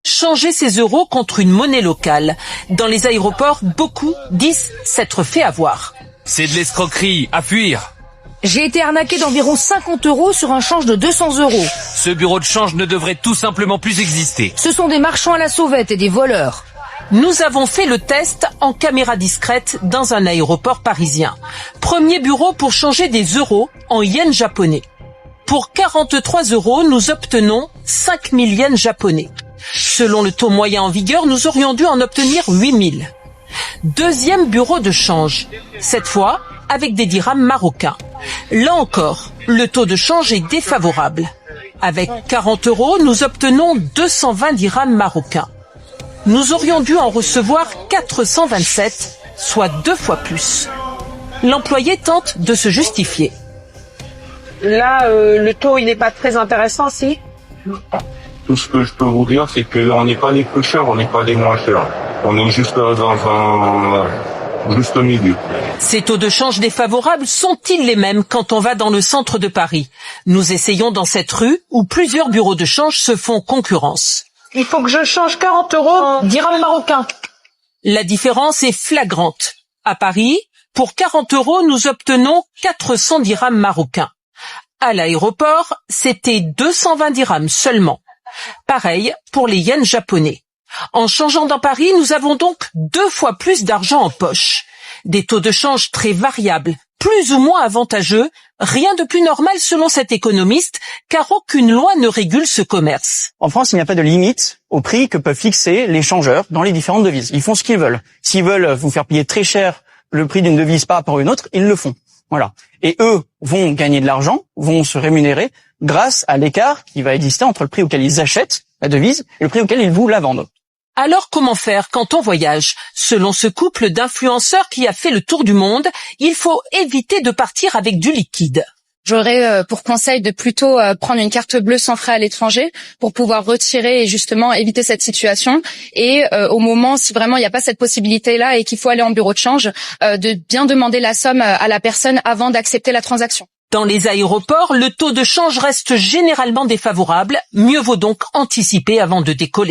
changer ses euros contre une monnaie locale. Dans les aéroports, beaucoup disent s'être fait avoir. C'est de l'escroquerie, à fuir. J'ai été arnaqué d'environ 50 € sur un change de 200 €. Ce bureau de change ne devrait tout simplement plus exister. Ce sont des marchands à la sauvette et des voleurs. Nous avons fait le test en caméra discrète dans un aéroport parisien. Premier bureau pour changer des euros en yens japonais. Pour 43 €, nous obtenons 5000 yens japonais. Selon le taux moyen en vigueur, nous aurions dû en obtenir 8000. Deuxième bureau de change, cette fois avec des dirhams marocains. Là encore, le taux de change est défavorable. Avec 40 €, nous obtenons 220 dirhams marocains. Nous aurions dû en recevoir 427, soit 2 fois plus. L'employé tente de se justifier. Là, le taux, il n'est pas très intéressant, si? Tout ce que je peux vous dire, c'est qu'on n'est pas les plus chers, on n'est pas les moins chers. On est juste dans un juste milieu. Ces taux de change défavorables sont-ils les mêmes quand on va dans le centre de Paris? Nous essayons dans cette rue où plusieurs bureaux de change se font concurrence. Il faut que je change 40 € en dirhams marocains. La différence est flagrante. À Paris, pour 40 €, nous obtenons 400 dirhams marocains. À l'aéroport, c'était 220 dirhams seulement. Pareil pour les yens japonais. En changeant dans Paris, nous avons donc 2 fois plus d'argent en poche. Des taux de change très variables, plus ou moins avantageux, rien de plus normal selon cet économiste, car aucune loi ne régule ce commerce. En France, il n'y a pas de limite au prix que peuvent fixer les changeurs dans les différentes devises. Ils font ce qu'ils veulent. S'ils veulent vous faire payer très cher le prix d'une devise par rapport à une autre, ils le font. Voilà. Et eux vont gagner de l'argent, vont se rémunérer grâce à l'écart qui va exister entre le prix auquel ils achètent la devise et le prix auquel ils vous la vendent. Alors comment faire quand on voyage? Selon ce couple d'influenceurs qui a fait le tour du monde, il faut éviter de partir avec du liquide. J'aurais pour conseil de plutôt prendre une carte bleue sans frais à l'étranger pour pouvoir retirer et justement éviter cette situation. Et au moment, si vraiment il n'y a pas cette possibilité-là et qu'il faut aller en bureau de change, de bien demander la somme à la personne avant d'accepter la transaction. Dans les aéroports, le taux de change reste généralement défavorable. Mieux vaut donc anticiper avant de décoller.